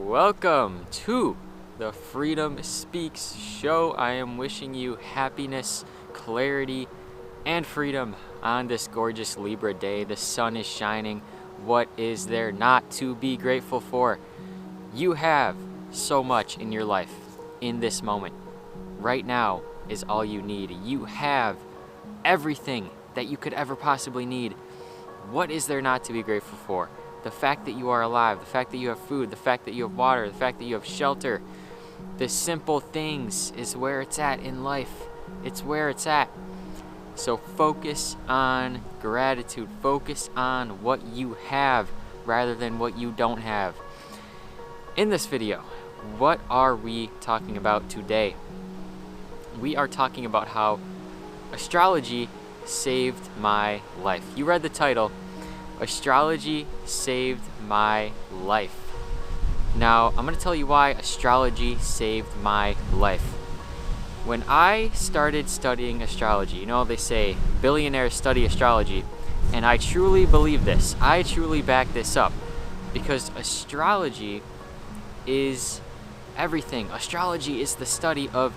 Welcome to the Freedom Speaks show. I am wishing you happiness, clarity, and freedom on this gorgeous Libra day. The sun is shining. What is there not to be grateful for? You have so much in your life in this moment. Right now is all you need. You have everything that you could ever possibly need. What is there not to be grateful for? The fact that you are alive, the fact that you have food, the fact that you have water, the fact that you have shelter. The simple things is where it's at in life. It's where it's at. So focus on gratitude. Focus on what you have rather than what you don't have. In this video, what are we talking about today? We are talking about how astrology saved my life. You read the title. Astrology saved my life. Now, I'm going to tell you why astrology saved my life. When I started studying astrology, they say billionaires study astrology, and I truly believe this. I truly back this up because astrology is everything. Astrology is the study of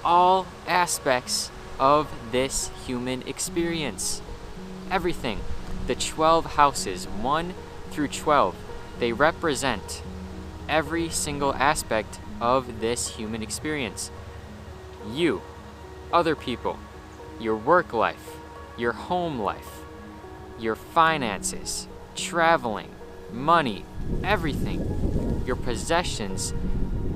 all aspects of this human experience. Everything. The 12 houses, 1 through 12, they represent every single aspect of this human experience. You, other people, your work life, your home life, your finances, traveling, money, everything, your possessions,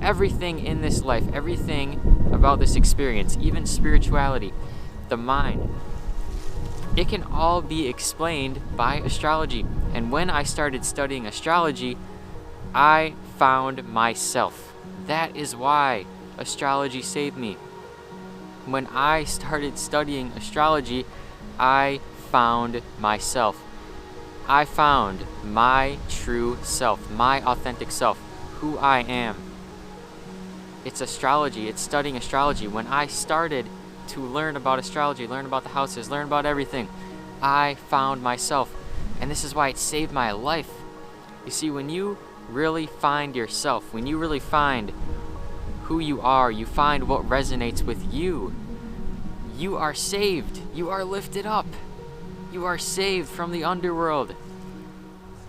everything in this life, everything about this experience, even spirituality, the mind. It can all be explained by astrology. And when I started studying astrology, I found myself. That is why astrology saved me. When I started studying astrology, I found myself. I found my true self, my authentic self, who I am. It's astrology. It's studying astrology. When I started to learn about astrology, learn about the houses, learn about everything, I found myself. And this is why it saved my life. You see, when you really find yourself, when you really find who you are, you find what resonates with you, you are saved. You are lifted up. You are saved from the underworld.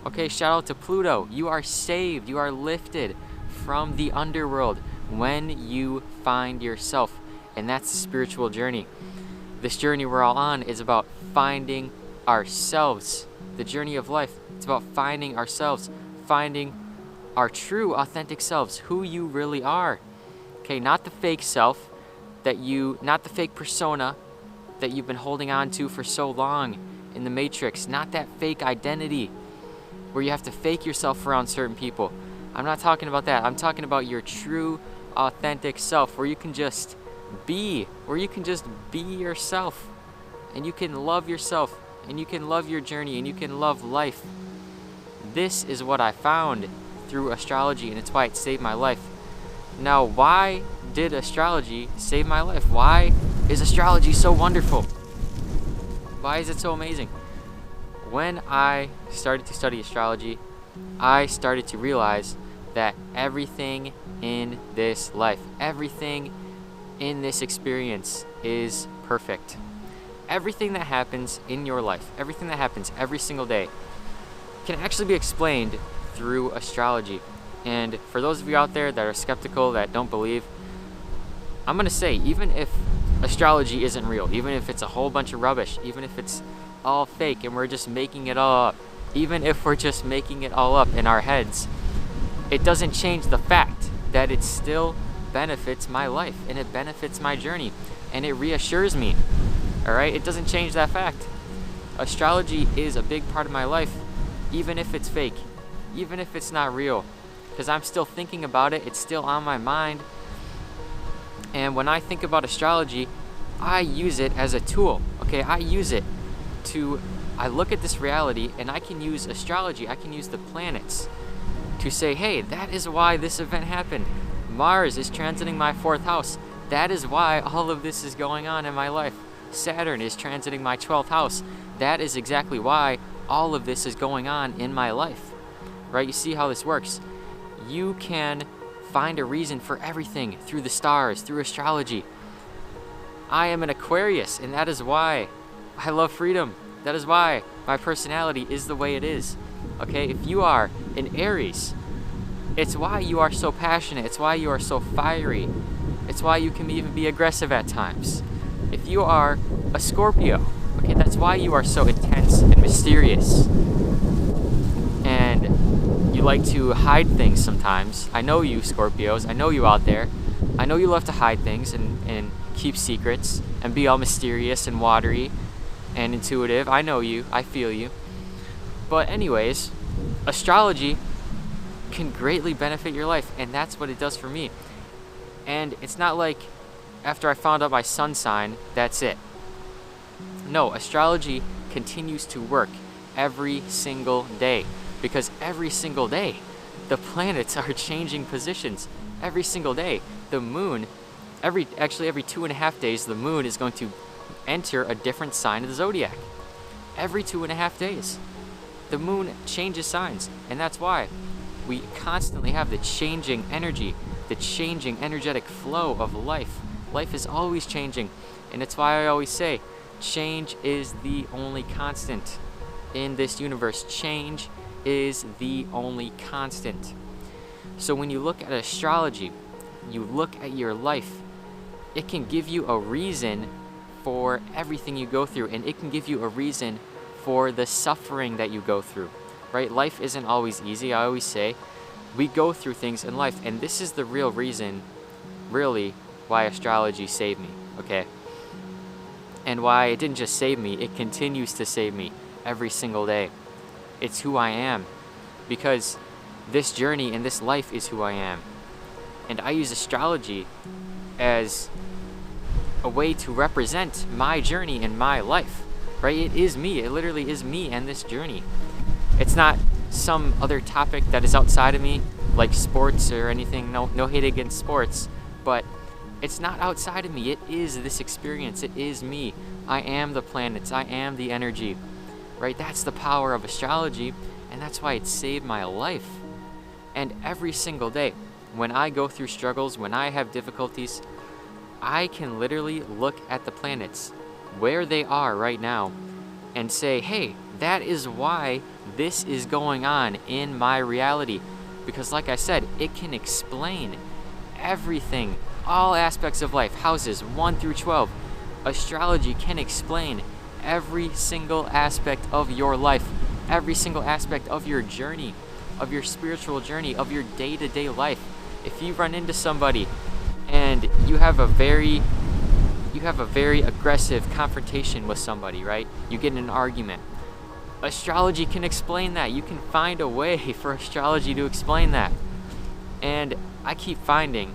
Okay, shout out to Pluto. You are saved. You are lifted from the underworld when you find yourself. And that's the spiritual journey. This journey we're all on is about finding ourselves. The journey of life, it's about finding ourselves, finding our true, authentic selves, who you really are. Okay, not the fake self not the fake persona that you've been holding on to for so long in the Matrix, not that fake identity where you have to fake yourself around certain people. I'm not talking about that. I'm talking about your true, authentic self where you can just be yourself, and you can love yourself, and you can love your journey, and you can love life. This is what I found through astrology, and it's why it saved my life. Now, why did astrology save my life? Why is astrology so wonderful? Why is it so amazing? When I started to study astrology, I started to realize that everything in this life, everything in this experience is perfect. Everything that happens in your life, everything that happens every single day, can actually be explained through astrology. And for those of you out there that are skeptical, that don't believe, I'm going to say, even if astrology isn't real, even if it's a whole bunch of rubbish, even if it's all fake and we're just making it all up, even if we're just making it all up in our heads, it doesn't change the fact that it still benefits my life, and it benefits my journey, and it reassures me. All right, it doesn't change that fact. Astrology is a big part of my life, even if it's fake, even if it's not real, because I'm still thinking about it. It's still on my mind. And when I think about astrology, I use it as a tool. Okay, I look at this reality, and I can use astrology, I can use the planets to say, hey, that is why this event happened. Mars is transiting my 4th house. That is why all of this is going on in my life. Saturn is transiting my 12th house. That is exactly why all of this is going on in my life. Right? You see how this works. You can find a reason for everything through the stars, through astrology. I am an Aquarius, and that is why I love freedom. That is why my personality is the way it is. Okay, if you are an Aries, it's why you are so passionate. It's why you are so fiery. It's why you can even be aggressive at times. If you are a Scorpio, okay, that's why you are so intense and mysterious. And you like to hide things sometimes. I know you, Scorpios. I know you out there. I know you love to hide things and keep secrets and be all mysterious and watery and intuitive. I know you. I feel you. But anyways, astrology can greatly benefit your life, and that's what it does for me. And it's not like after I found out my sun sign, that's it. No, astrology continues to work every single day, because every single day the planets are changing positions. Every single day the moon, every 2.5 days, the moon is going to enter a different sign of the zodiac. Every 2.5 days the moon changes signs, and that's why we constantly have the changing energy, the changing energetic flow of life. Life is always changing, and it's why I always say change is the only constant in this universe. Change is the only constant. So when you look at astrology, you look at your life, it can give you a reason for everything you go through, and it can give you a reason for the suffering that you go through, right? Life isn't always easy. I always say we go through things in life, and this is the real reason, really, why astrology saved me, okay? And why it didn't just save me, it continues to save me every single day. It's who I am, because this journey and this life is who I am. And I use astrology as a way to represent my journey and my life, right? It is me. It literally is me and this journey. It's not some other topic that is outside of me, like sports or anything. No hate against sports, but it's not outside of me. It is this experience. It is me. I am the planets. I am the energy, right? That's the power of astrology, and that's why it saved my life. And every single day, when I go through struggles, when I have difficulties, I can literally look at the planets where they are right now and say, hey, that is why this is going on in my reality. Because like I said, it can explain everything, all aspects of life, houses 1 through 12. Astrology can explain every single aspect of your life, every single aspect of your journey, of your spiritual journey, of your day-to-day life. If you run into somebody and you have a very aggressive confrontation with somebody, right? You get in an argument. Astrology can explain that. You can find a way for astrology to explain that. And I keep finding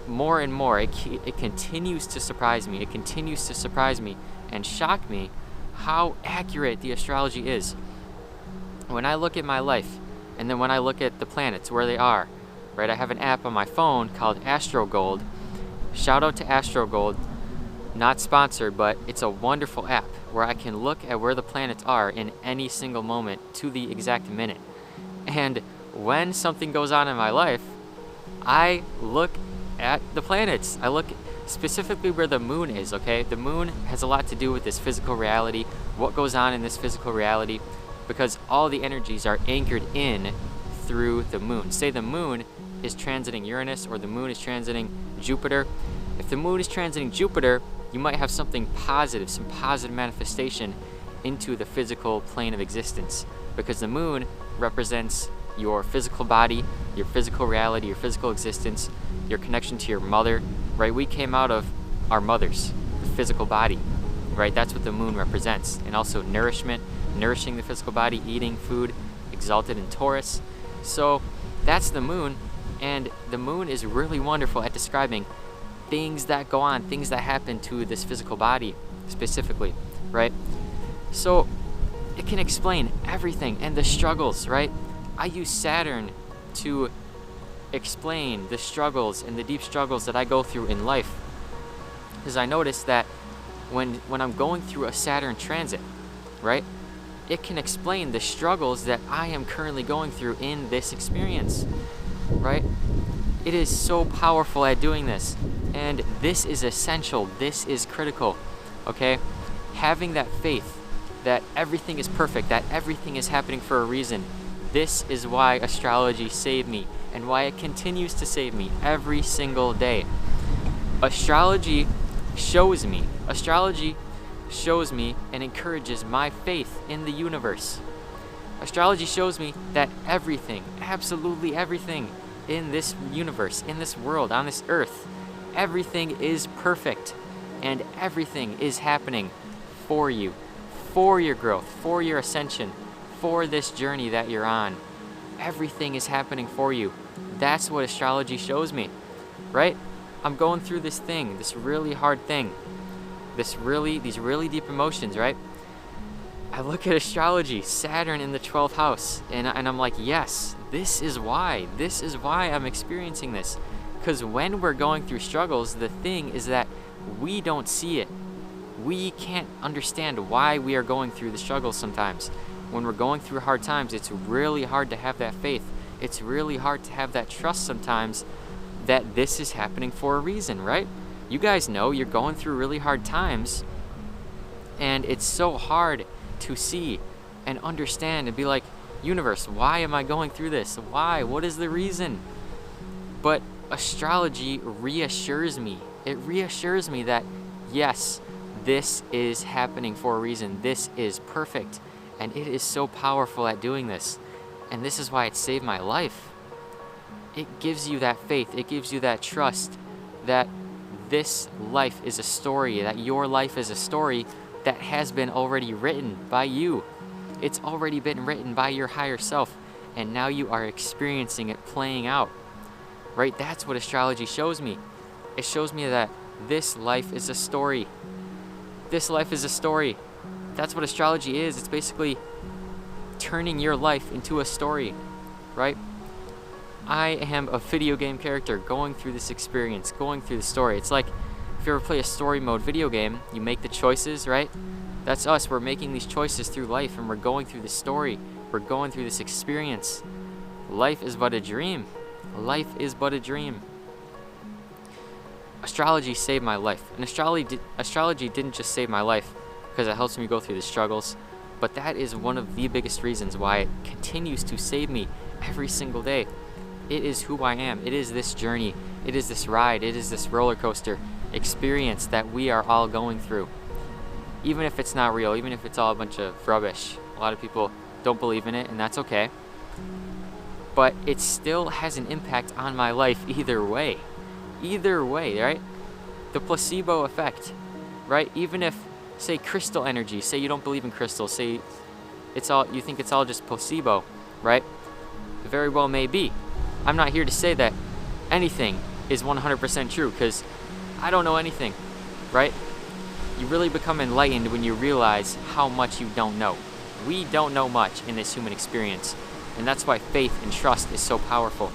more and more, it continues to surprise me. It continues to surprise me and shock me how accurate the astrology is. When I look at my life, and then when I look at the planets, where they are, right? I have an app on my phone called AstroGold. Shout out to AstroGold. Not sponsored, but it's a wonderful app where I can look at where the planets are in any single moment to the exact minute. And when something goes on in my life, I look at the planets. I look specifically where the moon is, okay? The moon has a lot to do with this physical reality, what goes on in this physical reality, because all the energies are anchored in through the moon. Say the moon is transiting Uranus or the moon is transiting Jupiter. If the moon is transiting Jupiter, you might have something positive, some positive manifestation into the physical plane of existence, because the moon represents your physical body, your physical reality, your physical existence, your connection to your mother, right? We came out of our mothers, the physical body, right? That's what the moon represents. And also nourishment, nourishing the physical body, eating food, exalted in Taurus. So that's the moon, and the moon is really wonderful at describing things that go on, things that happen to this physical body specifically, right? So it can explain everything and the struggles, right? I use Saturn to explain the struggles and the deep struggles that I go through in life, because I notice that when I'm going through a Saturn transit, right, it can explain the struggles that I am currently going through in this experience. right? It is so powerful at doing this. And this is essential. This is critical, okay? Having that faith that everything is perfect, that everything is happening for a reason. This is why astrology saved me and why it continues to save me every single day. Astrology shows me and encourages my faith in the universe. Astrology shows me that everything, absolutely everything in this universe, in this world, on this earth, everything is perfect and everything is happening for you, for your growth, for your ascension, for this journey that you're on. Everything is happening for you. That's what astrology shows me, right? I'm going through this thing, this really hard thing, these really deep emotions, right? I look at astrology, Saturn in the 12th house, and I'm like, yes, this is why I'm experiencing this. Because when we're going through struggles, the thing is that we don't see it. We can't understand why we are going through the struggles sometimes. When we're going through hard times, it's really hard to have that faith. It's really hard to have that trust sometimes that this is happening for a reason, right? You guys know you're going through really hard times, and it's so hard to see and understand and be like, universe, why am I going through this? Why? What is the reason? But astrology reassures me. It reassures me that, yes, this is happening for a reason. This is perfect. And it is so powerful at doing this. And this is why it saved my life. It gives you that faith. It gives you that trust that this life is a story, that your life is a story that has been already written by you. It's already been written by your higher self, and now you are experiencing it playing out, right? That's what astrology shows me. It shows me that this life is a story. This life is a story. That's what astrology is. It's basically turning your life into a story, right? I am a video game character going through this experience, going through the story. It's like if you ever play a story mode video game, you make the choices, right? That's us. We're making these choices through life, and we're going through the story. We're going through this experience. Life is but a dream. Life is but a dream. Astrology saved my life. And astrology didn't just save my life because it helps me go through the struggles, but that is one of the biggest reasons why it continues to save me every single day. It is who I am. It is this journey. It is this ride. It is this roller coaster experience that we are all going through. Even if it's not real, even if it's all a bunch of rubbish. A lot of people don't believe in it, and that's okay. But it still has an impact on my life either way. Either way, right? The placebo effect, right? Even if, say, crystal energy, say you don't believe in crystals, say you think it's all just placebo, right? It very well may be. I'm not here to say that anything is 100% true, because I don't know anything, right? You really become enlightened when you realize how much you don't know. We don't know much in this human experience, and that's why faith and trust is so powerful,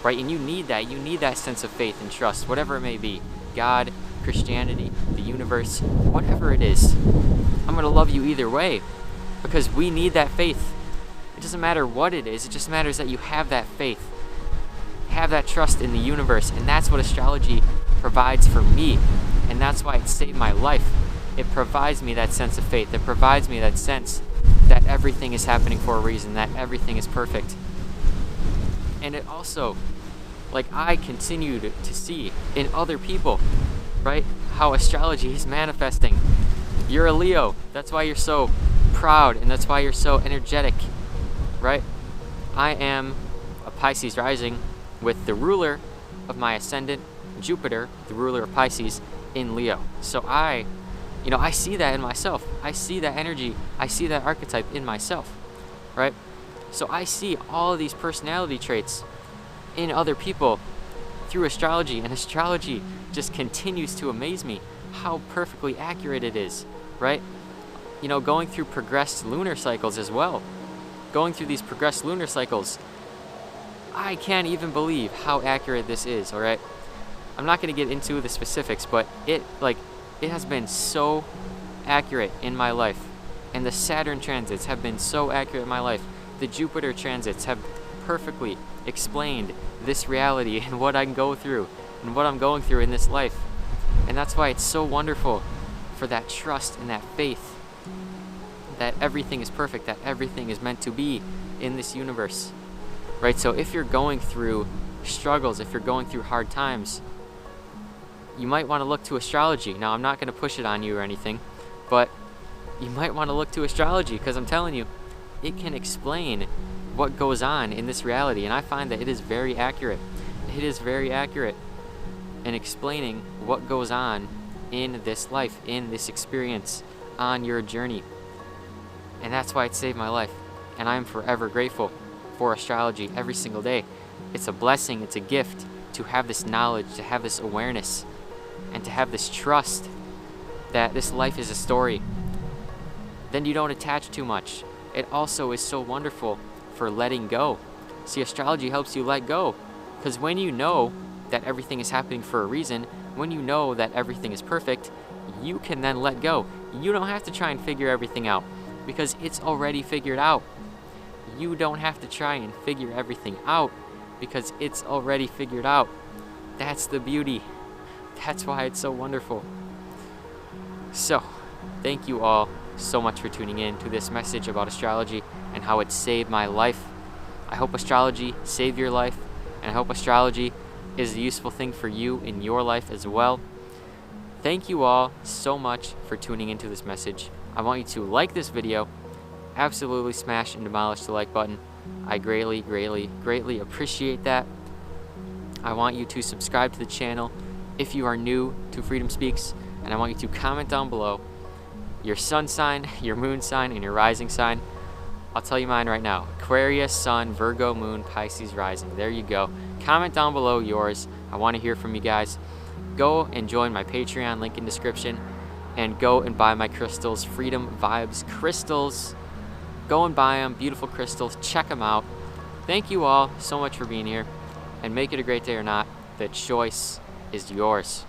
right? And you need that sense of faith and trust, whatever it may be. God, Christianity, the universe, whatever it is. I'm going to love you either way, because we need that faith. It doesn't matter what it is, it just matters that you have that faith. Have that trust in the universe, and that's what astrology provides for me, and that's why it saved my life. It provides me that sense of faith. It provides me that sense that everything is happening for a reason, that everything is perfect. And it also, like, I continue to see in other people, right, how astrology is manifesting. You're a Leo, that's why you're so proud, and that's why you're so energetic, right? I am a Pisces rising with the ruler of my ascendant, Jupiter, the ruler of Pisces, in Leo. So I see that in myself. I see that energy. I see that archetype in myself, right? So I see all of these personality traits in other people through astrology, and astrology just continues to amaze me how perfectly accurate it is, right? Going through progressed lunar cycles as well. Going through these progressed lunar cycles, I can't even believe how accurate this is, all right? I'm not going to get into the specifics, but it has been so accurate in my life. And the Saturn transits have been so accurate in my life. The Jupiter transits have perfectly explained this reality and what I can go through and what I'm going through in this life. And that's why it's so wonderful for that trust and that faith that everything is perfect, that everything is meant to be in this universe, right? So if you're going through struggles, if you're going through hard times, you might want to look to astrology. Now, I'm not going to push it on you or anything, but you might want to look to astrology, because I'm telling you, it can explain what goes on in this reality. And I find that it is very accurate. It is very accurate in explaining what goes on in this life, in this experience, on your journey. And that's why it saved my life. And I'm forever grateful for astrology every single day. It's a blessing, it's a gift to have this knowledge, to have this awareness, and to have this trust that this life is a story. Then you don't attach too much. It also is so wonderful for letting go. See, astrology helps you let go, because when you know that everything is happening for a reason, when you know that everything is perfect, you can then let go. You don't have to try and figure everything out, because it's already figured out. You don't have to try and figure everything out, because it's already figured out. That's the beauty. That's why it's so wonderful. So, thank you all so much for tuning in to this message about astrology and how it saved my life. I hope astrology saved your life, and I hope astrology is a useful thing for you in your life as well. Thank you all so much for tuning into this message. I want you to like this video. Absolutely smash and demolish the like button. I greatly, greatly, greatly appreciate that. I want you to subscribe to the channel if you are new to Freedom Speaks, and I want you to comment down below your sun sign, your moon sign, and your rising sign. I'll tell you mine right now. Aquarius, Sun, Virgo, Moon, Pisces, Rising. There you go. Comment down below yours. I want to hear from you guys. Go and join my Patreon, link in description, and go and buy my crystals, Freedom Vibes crystals. Go and buy them, beautiful crystals. Check them out. Thank you all so much for being here, and make it a great day or not. The choice is yours.